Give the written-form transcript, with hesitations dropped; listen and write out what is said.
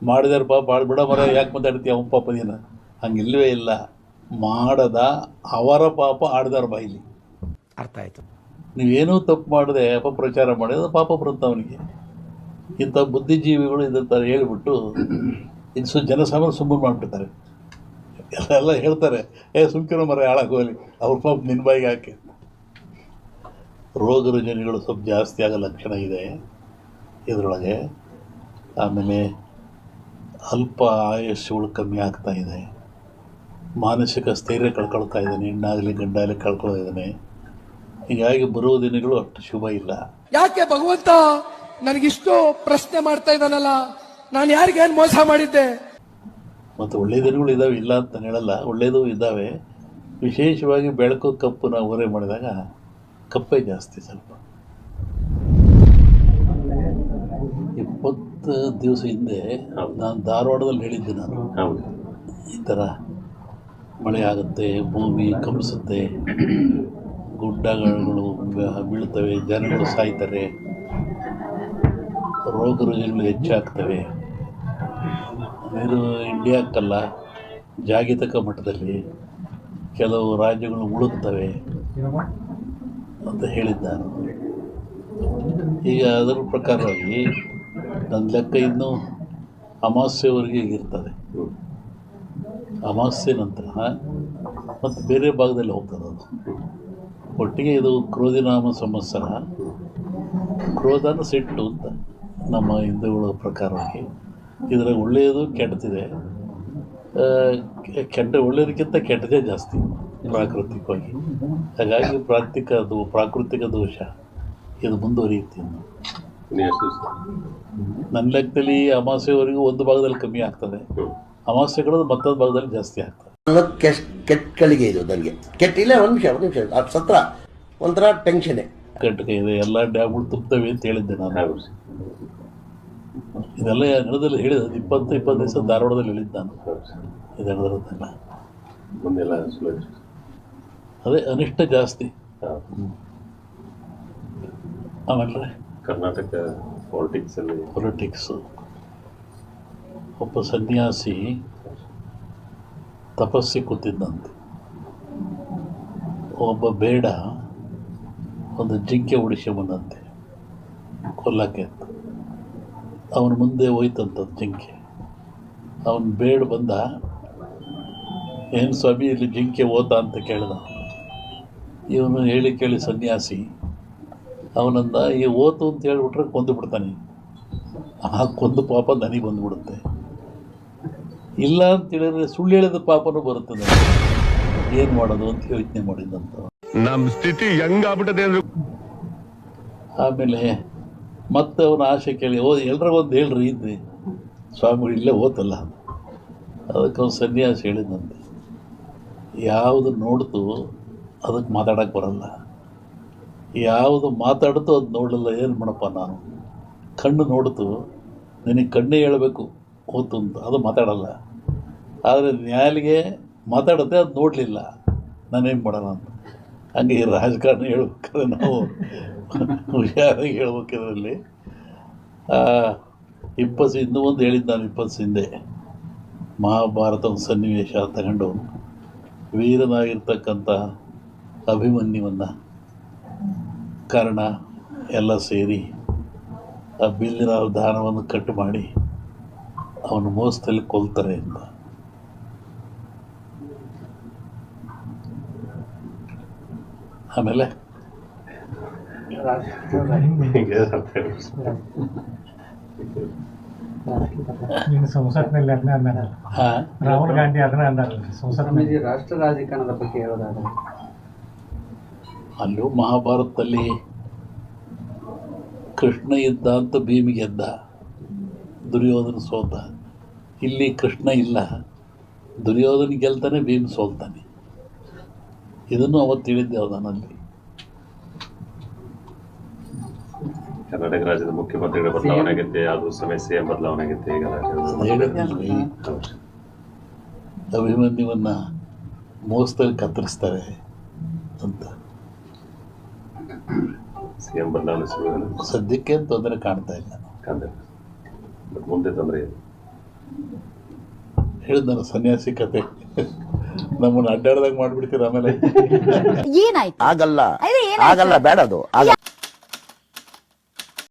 ಮಾಡಿದಾರ ಪಾಪ ಬಿಡ ಮರ ಯಾಕೆ ಮಾತಾಡ್ತೀಯ ಅವನ ಪಾಪ ದಿನ ಹಂಗಿಲ್ವೇ ಇಲ್ಲ. ಮಾಡದ ಅವರ ಪಾಪ ಆಡ್ದಾರ ಬಾಯಿಲಿ. ಅರ್ಥ ಆಯ್ತು. ನೀವೇನೂ ತಪ್ಪು ಮಾಡದೆ ಅಪಪ್ರಚಾರ ಮಾಡಿ ಅದು ಪಾಪ ಬರುತ್ತೆ ಅವನಿಗೆ. ಇಂಥ ಬುದ್ಧಿಜೀವಿಗಳು ಇದಂತ ಹೇಳಿಬಿಟ್ಟು ಇದು ಜನಸಾಮಾನ್ಯ ಸುಮ್ಮನೆ ಮಾಡಿಬಿಡ್ತಾರೆ. ಎಲ್ಲ ಹೇಳ್ತಾರೆ, ಸುಮ್ಕಿರೋ ಮರ ಹಾಳಾಗೋಲಿ ಅವ್ರ ಪಾಪ ನಿನ್ನ ಬಾಯಿಗೆ ಹಾಕಿ. ರೋಗ ರುಜಿನಗಳು ಸ್ವಲ್ಪ ಜಾಸ್ತಿ ಆಗೋ ಲಕ್ಷಣ ಇದೆ ಇದರೊಳಗೆ. ಆಮೇಲೆ ಅಲ್ಪ ಆಯುಷ್ಯಗಳು ಕಮ್ಮಿ ಆಗ್ತಾ ಇದೆ. ಮಾನಸಿಕ ಸ್ಥೈರ್ಯ ಕಳ್ಕೊಳ್ತಾ ಇದ್ದಾನೆ, ಹೆಣ್ಣಾಗಲಿ ಗಂಡಾಗಲಿ ಕಳ್ಕೊಳ್ತಾ ಇದ್ದಾನೆ. ಹೀಗಾಗಿ ಬರುವ ದಿನಗಳು ಅಷ್ಟು ಶುಭ ಇಲ್ಲ. ಯಾಕೆ ಭಗವಂತ ನನಗಿಷ್ಟು ಪ್ರಶ್ನೆ ಮಾಡ್ತಾ ಇದ್ದಾನಲ್ಲ, ನಾನು ಯಾರಿಗೇನು ಮೋಸ ಮಾಡಿದ್ದೆ? ಮತ್ತು ಒಳ್ಳೆಯ ದಿನಗಳು ಇದ್ದಾವೆ, ಇಲ್ಲ ಅಂತ ಹೇಳಲ್ಲ, ಒಳ್ಳೆಯದು ಇದ್ದಾವೆ. ವಿಶೇಷವಾಗಿ ಬೆಳಕು ಕಪ್ಪು ನಾವು ಓರೆ ಮಾಡಿದಾಗ ಕಪ್ಪೇ ಜಾಸ್ತಿ. ಸ್ವಲ್ಪ 20 ದಿವಸ ಹಿಂದೆ ನಾನು ಧಾರವಾಡದಲ್ಲಿ ಹೇಳಿದ್ದೆ. ನಾನು ಈ ಥರ ಮಳೆ ಆಗುತ್ತೆ, ಭೂಮಿ ಕಂಪಿಸುತ್ತೆ, ಗುಡ್ಡಗಳು ಬೀಳ್ತವೆ, ಜನಗಳು ಸಾಯ್ತಾರೆ, ರೋಗ ರುಜಿನಗಳು ಹೆಚ್ಚಾಗ್ತವೆ. ಇದು ಇಂಡಿಯಾಕ್ಕಲ್ಲ, ಜಾಗತಿಕ ಮಟ್ಟದಲ್ಲಿ ಕೆಲವು ರಾಜ್ಯಗಳು ಮುಳುಗ್ತವೆ ಅಂತ ಹೇಳಿದ್ದಾನು. ಈಗ ಅದರ ಪ್ರಕಾರವಾಗಿ ನನ್ನ ಲೆಕ್ಕ ಇನ್ನೂ ಅಮಾವಾಸ್ಯೆವರೆಗೆ ಇರ್ತದೆ. ಅಮಾವಾಸ್ಯೆ ನಂತರ ಮತ್ತು ಬೇರೆ ಭಾಗದಲ್ಲಿ ಹೋಗ್ತದೆ ಅದು. ಒಟ್ಟಿಗೆ ಇದು ಕ್ರೋಧಿನಾಮ ಸಂವತ್ಸರ. ಕ್ರೋಧನ ಸಿಟ್ಟು ಅಂತ ನಮ್ಮ ಹಿಂದೂಗಳ ಪ್ರಕಾರವಾಗಿ. ಇದರಾಗ ಒಳ್ಳೆಯದು ಕೆಟ್ಟದಿದೆ. ಒಳ್ಳೆಯದಕ್ಕಿಂತ ಕೆಟ್ಟದೇ ಜಾಸ್ತಿ ಪ್ರಾಕೃತಿಕವಾಗಿ. ಹಾಗಾಗಿ ಪ್ರಾಕೃತಿಕ ದೋಷ ಇದು ಮುಂದುವರಿಯುತ್ತೆ. ನನ್ನ ಲೆಕ್ಕದಲ್ಲಿ ಅಮಾವಾಸ್ಯೆವರೆಗೂ ಒಂದು ಭಾಗದಲ್ಲಿ ಕಮ್ಮಿ ಆಗ್ತದೆ, ಅಮಾವಾಸ್ಯೆಗಳು ಮತ್ತೊಂದು ಭಾಗದಲ್ಲಿ ಜಾಸ್ತಿ ಆಗ್ತದೆ. ಕೆಟ್ಟಗಳಿಗೆ ಇದು ನನಗೆ ಕೆಟ್ಟಿಲ್ಲ. ಒಂದು ನಿಮಿಷ ಅದು ಸತ್ರ ಒಂಥರ ಟೆನ್ಷನ್ನೇ. ಕೆಟ್ಟಗೆ ಇದೆ, ಎಲ್ಲ ಡ್ಯಾಮ್ಗಳು ತುಂಬ್ತವೆ ಅಂತ ಹೇಳಿದ್ದೆ ನಾನು. ಇದೆಲ್ಲ ನಡೆದಲ್ಲಿ ಹೇಳಿದ 20 ದಿವಸ ಧಾರವಾಡದಲ್ಲಿ ಹೇಳಿದ್ದೆ ನಾನು. ಇದು ನಡೆದಿರೋದಲ್ಲ, ಅದೇ ಅನಿಷ್ಟ ಜಾಸ್ತಿ. ಆಮೇಲೆ ಕರ್ನಾಟಕ ಪೊಲಿಟಿಕ್ಸು. ಒಬ್ಬ ಸನ್ಯಾಸಿ ತಪಸ್ಸಿ ಕೂತಿದ್ದಂತೆ. ಒಬ್ಬ ಬೇಡ ಒಂದು ಜಿಂಕೆ ಉಡಿಸ್ಕೊಂಬಂದಂತೆ ಕೊಲ್ಲಕ್ಕೆ ಅಂತ. ಅವನ ಮುಂದೆ ಹೋಯ್ತಂಥದ್ದು ಜಿಂಕೆ. ಅವನು ಬೇಡ ಬಂದ, ಏನು ಸ್ವಾಮಿ ಇಲ್ಲಿ ಜಿಂಕೆ ಓತಾ ಅಂತ ಕೇಳಿದ. ಇವನು ಹೇಳಿ ಕೇಳಿ ಸನ್ಯಾಸಿ ಅವನಂದ, ಈ ಓತು ಅಂತ ಹೇಳಿಬಿಟ್ರೆ ಕೊಂದು ಬಿಡ್ತಾನೆ. ಆ ಕೊಂದು ಪಾಪ ನನಗೆ ಬಂದುಬಿಡುತ್ತೆ. ಇಲ್ಲ ಅಂತ ಹೇಳಿದ್ರೆ ಸುಳ್ಳು ಹೇಳಿದ ಪಾಪನೂ ಬರುತ್ತದೆ. ಏನು ಮಾಡೋದು ಅಂತ ಯೋಚನೆ ಮಾಡಿದಂತ. ನಮ್ಮ ಸ್ಥಿತಿ ಹೆಂಗಾಗ್ಬಿಟ್ಟದೆ. ಆಮೇಲೆ ಮತ್ತೆ ಅವನ ಆಸೆ ಕೇಳಿ, ಎಲ್ರಿಗೊಂದು ಹೇಳ್ರಿ ಇದ್ರಿ ಸ್ವಾಮಿಗಳು ಇಲ್ಲೇ ಓತಲ್ಲ. ಅದಕ್ಕೆ ಅವ್ನು ಸನ್ಯಾಸಿ ಹೇಳಿದಂತೆ, ಯಾವುದು ನೋಡ್ತು ಅದಕ್ಕೆ ಮಾತಾಡೋಕ್ಕೆ ಬರಲ್ಲ, ಯಾವುದು ಮಾತಾಡ್ತು ಅದು ನೋಡಲ್ಲ. ಏನು ಮಾಡಪ್ಪ ನಾನು, ಕಣ್ಣು ನೋಡ್ತು, ನಿನಗೆ ಕಣ್ಣೇ ಹೇಳಬೇಕು ಓತು ಅಂತ, ಅದು ಮಾತಾಡಲ್ಲ. ಆದರೆ ನ್ಯಾಯಾಲಿಗೆ ಮಾತಾಡುತ್ತೆ, ಅದು ನೋಡಲಿಲ್ಲ, ನಾನೇನು ಮಾಡೋಣ ಅಂತ. ಹಂಗೆ ಈ ರಾಜಕಾರಣ ಹೇಳ್ಬೇಕಾದ್ರೆ ನಾವು ಹುಷಾರಾಗಿ ಹೇಳ್ಬೇಕಿದ್ರಲ್ಲಿ. 20 ಇನ್ನೂ ಒಂದು ಹೇಳಿದ್ದು ನಾನು 20 ಹಿಂದೆ. ಮಹಾಭಾರತ ಒಂದು ಸನ್ನಿವೇಶ ತಗೊಂಡು ವೀರನಾಗಿರ್ತಕ್ಕಂಥ ಅಭಿಮನ್ಯುವನ್ನು ಕರ್ಣ ಎಲ್ಲ ಸೇರಿ ಆ ಬಿಲ್ಲಿನ ದಾನವನ್ನು ಕಟ್ಟು ಮಾಡಿ ಅವನು ಮೋಸದಲ್ಲಿ ಕೊಲ್ತಾರೆ ಅಂತ. ಆಮೇಲೆ ಸಂಸತ್ನಲ್ಲಿ ಅದನ್ನ ಅಂದಾರ, ರಾಹುಲ್ ಗಾಂಧಿ ಅದನ್ನ ಅಂದಾರ ಸಂಸತ್ನಲ್ಲಿ. ರಾಷ್ಟ್ರ ರಾಜಕಾರಣದ ಬಗ್ಗೆ ಹೇಳೋದಾದ್ರೆ ಅಲ್ಲೂ ಮಹಾಭಾರತದಲ್ಲಿ ಕೃಷ್ಣ ಇದ್ದ ಅಂತ ಭೀಮ ಗೆದ್ದ, ದುರ್ಯೋಧನ ಸೋತ. ಇಲ್ಲಿ ಕೃಷ್ಣ ಇಲ್ಲ, ದುರ್ಯೋಧನ ಗೆಲ್ತಾನೆ, ಭೀಮ ಸೋಲ್ತಾನೆ. ಇದನ್ನು ಅವತ್ತು ಹೇಳಿದ್ದೆ ಅವನಲ್ಲಿ. ಕರ್ನಾಟಕ ರಾಜ್ಯದ ಮುಖ್ಯಮಂತ್ರಿಗಳ ಬದಲಾವಣೆ ಆಗುತ್ತೆ, ಅದು ಸಮಸ್ಯೆ ಬದಲಾವಣೆ ಆಗುತ್ತೆ. ಈಗ ಹೇಳಿದ್ನಲ್ಲಿ ಅಭಿಮನ್ಯುವನ್ನ ಮೋಸದಲ್ಲಿ ಕತ್ತರಿಸ್ತಾರೆ ಅಂತ. ಸಿಎಂ ಬದಲಾವಣೆ ಸದ್ಯಕ್ಕೆ ತೊಂದರೆ ಕಾಣ್ತಾ ಇಲ್ಲ. ಮುಂದೆ ತೊಂದರೆ ಇದೆ. ಹೇಳಿದ್ನ ಸನ್ಯಾಸಿ ಕತೆ ನಮ್ಮನ್ನು ಅಡ್ಡಾಡ್ದಾಗ ಮಾಡಿಬಿಡ್ತೀರ ಆಮೇಲೆ ಏನಾಯ್ತು ಆಗಲ್ಲ ಅದೇ ಏನಾಯ್ತು? ಆಗಲ್ಲ ಬೇಡ ಅದು